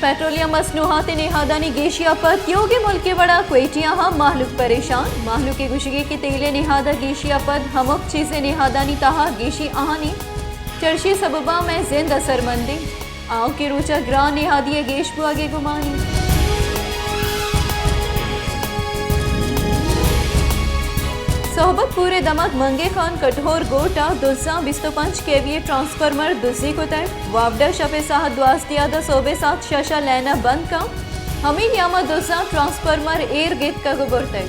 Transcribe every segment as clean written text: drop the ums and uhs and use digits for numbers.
Petroleum मसनूहात नेहादानी गेशिया पर योगी मुल्क के बड़ा क्वेटिया हम माहलुक परेशान माहलुक के गुशगे के तेले नेहादा गेशिया पर हमक चीज़ें नेहादानी तहा गेशी आहानी चर्शी सबबा में जिंद असरमंदी आओ के रोचा ग्रां नेहादिया गेश बुआगे गुमानी। सोहबत पूरे दमक मंगे खान कठोर गोटा दुस्सा 25 केवीए ट्रांसफार्मर दुस्सी को तय वावडा शपे साहत द्वास्तिया द सोबे साथ शशा लेना बंद का हमीद यामा दुस्सा ट्रांसफार्मर एर गेत का गुबर तय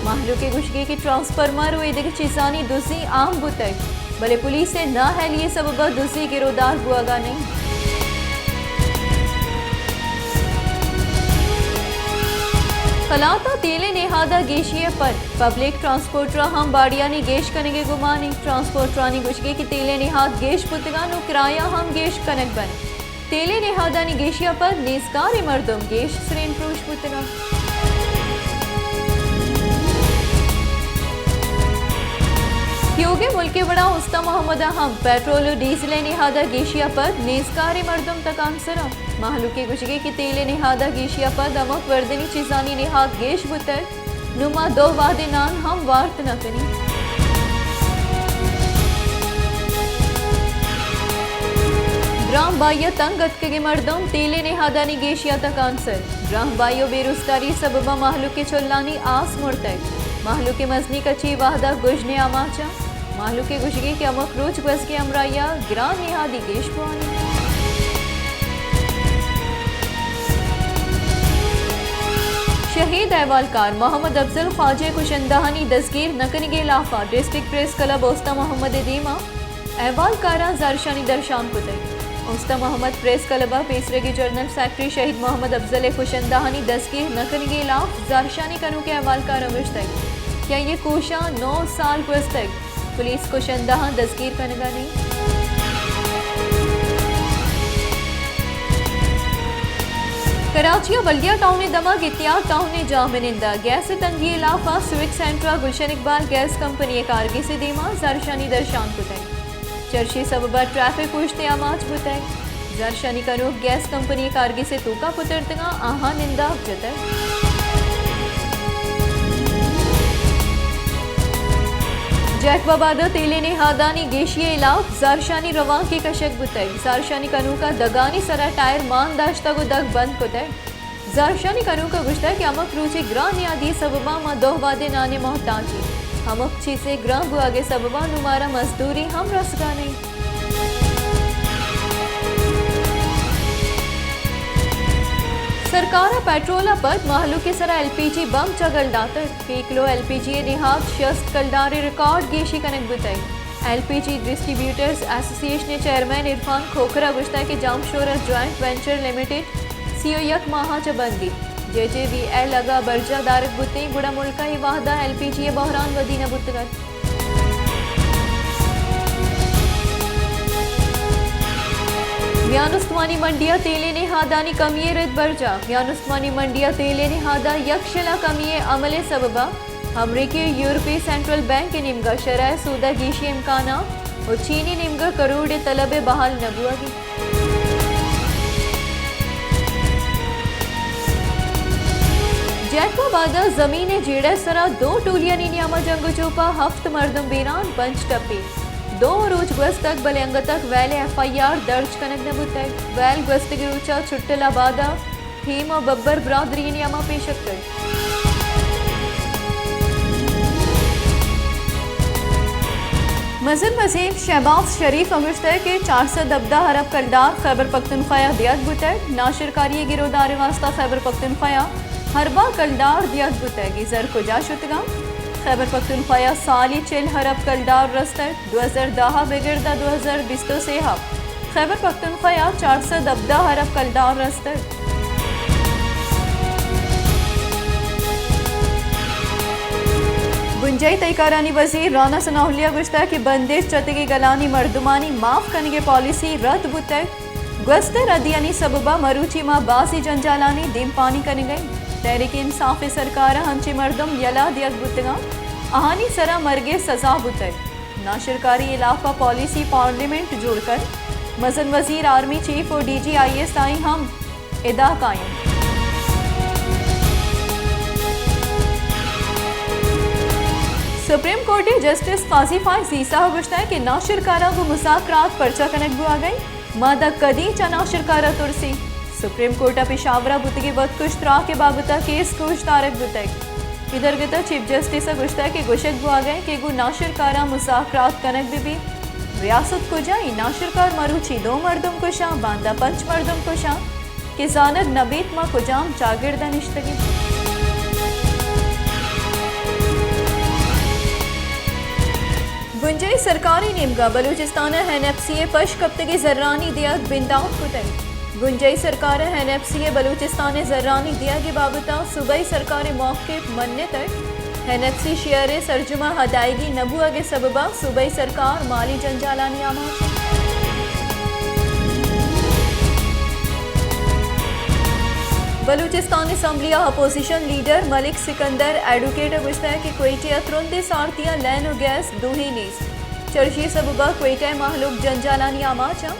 माहलू के गुशगे की ट्रांसफार्मर वो इधर चीजानी दुस्सी आम बुतय भले पुलिस से न है लिए सबब दुस्सी गिरोदार बुआगा नहीं। खलाता तेले नेहादा गेशिए पर पब्लिक ट्रांसपोर्टरा हम बाड़ियानी गेश कनेगे गुमानी ट्रांसपोर्टरानी गुशगे की तेले नेहाद गेश पुतगा नु किराया हम गेश कनक बन तेले नेहादानी गेशिया पर नेस्कार मर्दम गेश श्रेन प्रोश पुतगा। योगे मुल्के बड़ा उस्ता मोहम्मद हम पेट्रोल और डीजल नेहादा गेशिया पर नेस्कार मर्दम तक आंसरा माहलू के गुशगे की तेले नेहादा गेशिया पर दमक वर्दनी चीजानी नेहाद गेश बुतर नुमा दो वादे नान हम वार्त न करी। ग्राम बाइया तंगत के मर्दम तेले नेहादानी गेशिया तक आंसर ग्राम बाइयो बेरोजगारी सबबा माहलू के चुल्लानी आस मुड़तक माहलू के मजनी कची वाहदा गुजने आमाचा माहलू के गुशगे के अमक रोज बस के अमराया ग्राम नेहादी गेश पुआनी। शहीद अहवालकार मोहम्मद अफजल ख्वाजे कुशंदाहानी दस्तगीर नकनगे लाफा district press club Usta Mohammad दीमा अहवालकारा जारशानी दरशान कुतई ओस्ता मोहम्मद प्रेस क्लब पेसरगी जर्नल सेक्रेटरी शहीद मोहम्मद अफजल कुशंदाहानी दस्तगीर नकनगे लाफ जारशानी कनु के अहवालकार अविश्तक क्या ये कोशा 9 साल तक पुलिस कुशंदाहा दस्तगीर कनगा नहीं। कराची बल्दिया टाउन दमक इतिहाद टाउन जामिनिंदा गैस तंगी इलाफा स्विक सेंट्रा गुलशन इकबाल गैस कंपनी कारगी से दीमा जारशानी दरशान कुतय चर्ची सबबा ट्रैफिक पुश्ते आमाज बुतय जारशानी करूक गैस कंपनी कारगी से तूका पुतरतगा आहा निंदा जतय। जैकबाबादा तेले नेहादानी गेशिए इलाफ जारशानी रवा की कशक बुतय जारशानी कनू का दगानी सरा टायर मान दाश्ता को दग बंद कुतय जारशानी कनू का गुश्ता कि अमक रूचे ग्रां नियादी सबबा मा दोहवादे नाने मोहताजी हमक चीसे ग्रां बुआगे सबबा नुमारा मजदूरी हम रसगा नहीं। सरकार पेट्रोल पर माहलू के सरा एलपीजी बम चगल डातर 1 किलो एलपीजी निहाद शस्त कलदारे रिकॉर्ड गेशी कनक बुतई LPG distributors association chairman Irfan खोखरा गुश्ता के Jamshoro joint venture limited CEO यक माहा चबंदी JJVL अगा बर्जा दारक बुतई गुड़ा मुल्का ही वाहदा एलपीजी बहरान वदीना बुतगत। म्यानुस्मानी मंडिया तेले नेहादानी कमिये रिद बर्जा म्यानुस्मानी मंडिया तेले नेहादा यक्षला कमिये अमले सबबा अमरीकी यूरोपीय सेंट्रल बैंक निमगा शराय सूदा गीशी इम्काना और चीनी निमगा करोड़ तलबे बहाल नबुआगी। जैकबाबादा जमीने जेड़ा सरा 2 टूलियानी नियामा जंग चोपा हफ्त मर्दम बीरान पंच टपी 2 रोज गस्त तक बलेंग तक वैले FIR दर्ज कनक नबुतक वैल गस्त गिरुचा छुट्टला बादा थीम और बब्बर बरादरी नियामा पेशक कर। मज़र वज़ीर शहबाज शरीफ अमृतसर के 410 हरब कलदार खैबर पख्तूनख्वा दियत बुतक नाशिरकारी गिरोदार वास्ता खैबर पख्तूनख्वा हरबा कलदार दियत बुतक जर कुजा शुतगा खैबर पख्तूनख्वा साली 40 हरब कलदार रस्तर 2010 बिगड़दा 2020 से खैबर पख्तूनख्वा 410 हरब कलदार रस्तर। गुंजाई तयकारानी वजीर राना सनाहुलिया गुश्ता की बंदिश चतगी गलानी मर्दुमानी माफ करने पॉलिसी रद्द बुतक गस्तर अदियानी सबबा मरूची माँ बासी जंजालानी दिम पानी करने गई तहरीक इंसाफ सरकार हंची मर्दम यला दियत बुतगा आहानी सरा मरगे सजा बुतक नाशिरकारी इलाफा पॉलिसी पार्लियामेंट जोड़कर मजन वजीर आर्मी चीफ और DG IS आई हम इदा कायम। सुप्रीम कोर्ट जस्टिस काजी फायजी साहब गुश्ता कि नाशिरकारा को मुसाकरात परचा कनक बुआ गई मादा कदी चा नाशिरकारा तुरसी। सुप्रीम कोर्ट पेशावरा बुतगी वक्त कुश्तरा के बाबता केस कुश तारक बुतक इधर गता चीफ जस्टिस गुश्ता के गुशक बुआ गए कि गु नाशिरकारा मुसाकरात कनक भी रियासत को जाई नाशिरकार मरूची 2 मर्दम को शाह बांदा 5 मर्दम को शाह कि जानक नबीत मा कुजाम चागिरदा निश्तगी। गुंजई सरकारी निमगा बलूचिस्तान NFCA पश कप्तगी जर्रानी दिया बिंदाउत कुतई। गुंजई सरकार NFCA बलूचिस्तान जर्रानी दिया की बाबता सूबाई सरकार मौके मनने तक NFC शेयर सरजुमा हदायगी नबुआ के सबबा सूबाई सरकार माली जंजालानी आमा। बलूचिस्तान असम्बलिया opposition leader Malik Sikandar advocate गुश्ता है कि क्वेटिया तुरंत सारतिया लैन और गैस दूही नीस चर्ची सबबा क्वेटा महलूक जंजालानी आमाचा।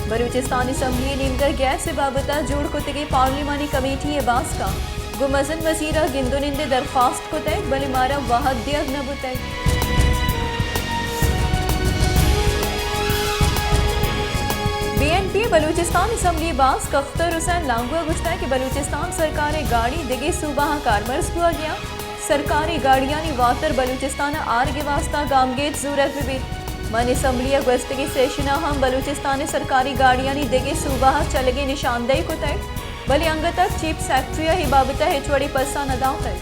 बलूचिस्तान असम्बली नीमगर गैस से बाबता जोड़ कुतगी पार्लिमानी कमेटी बास का गुमजन वजीरा गिंदुनिंदे दरख्वास्त को तय बले मारा वाहद दियग नबु तय। BNP बलूचिस्तान असम्बली बास कख्तर हुसैन लांगुआ गुश्ता है कि बलूचिस्तान सरकार गाड़ी दिगे सूबा कारमर्ज हुआ गया सरकारी गाड़ियानी वातर बलूचिस्तान आर के वास्ता गामगेत जूरत भी मन असम्बलिया गस्तगी सेशना हम बलूचिस्तान सरकारी गाड़ियानी दिगे सूबा चलगे निशानदेही को तय बले अंग तक चीफ सेक्रेटरी ही बाबता हेचवड़ी पस्सा नदाव तय।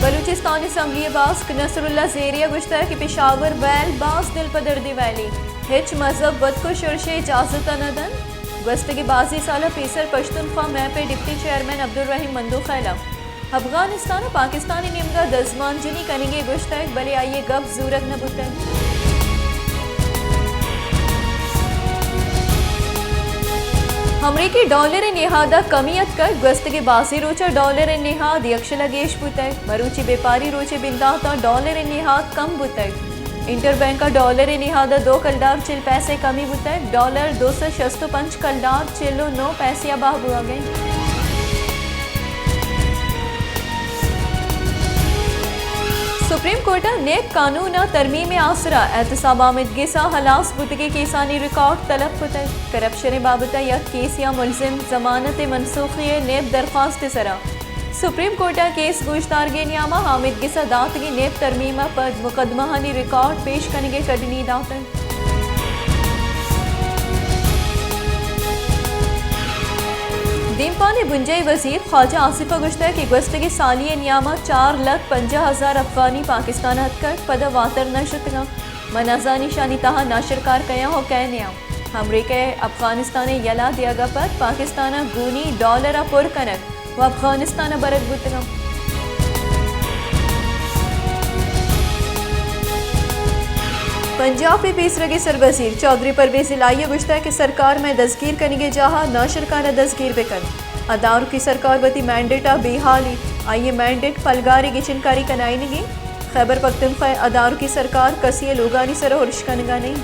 बलूचिस्तान असम्बली बास नसरुल्ला ज़ेरिया गुश्ता है कि पेशावर वैल बास दिल पदर्दी वैली हिच मजहब बद को शर्शे इजाजत नदन गस्तगी बाजी साल पेसर पश्तूनख्वा मैपे डिप्टी चेयरमैन अब्दुल रहीम मंदू खैला अफगानिस्तान पाकिस्तानी निमगा दजमान जिनी कनेंगे गुश्ता है बले आइए गफ जूरग न बुतन। अमरीकी डॉलर नेहादा कमियत कर गस्तगी बासी रोचा डॉलर नेहाद यक्ष लगेश बुतक मरूची व्यापारी रोचे बिंदाता डॉलर नेहाद कम बुतक इंटरबैंक का डॉलर नेहादा 2 कलदार चिल पैसे कमी बुतक डॉलर 265 कलदार चिलो 9 पैसिया बाह बुआ गई। सुप्रीम कोर्ट नेक कानून तरमीम आसरा एहतसाब आमदगी सा हलास बुतगी केसानी रिकॉर्ड तलब कुतक करप्शन बाबता या केस या मुलजिम जमानत मनसूखी नेब दरख्वास्त सरा सुप्रीम कोर्ट केस गोश्तारगे नियामा आमदगी सा दातगी नेब तरमीमा पर मुकदमाहानी रिकॉर्ड पेश करेंगे कटनी दातन। दीमपानी बुंजई वजीर ख्वाजा आसिफा गुश्ता की गस्तगी सालिय नियामा 4,50,000 अफगानी पाकिस्तान हदकर पद वातर नशतगा मनाजानी शानी तहा नाशरकार कया हो कह नियाम अमरीका अफगानिस्तान यला दियागा पर पाकिस्तान गूनी डॉलर पुर कनक व अफगानिस्तान बरत बुतगा। पंजाब में पेसरगे सरवजीर चौधरी परवेज इलाही गुश्ता कि सरकार में दस्तगीर करेंगे जहाँ नाशरकाना दस्तगीर बेकन अदारों की सरकार बती मैंडेट बेहाली आइए मैंडेट फलगारी की चिनकारी कनाई नहीं खैबर पख्तूनख्वा अदारों की सरकार कसी लोगानी सर और नहीं।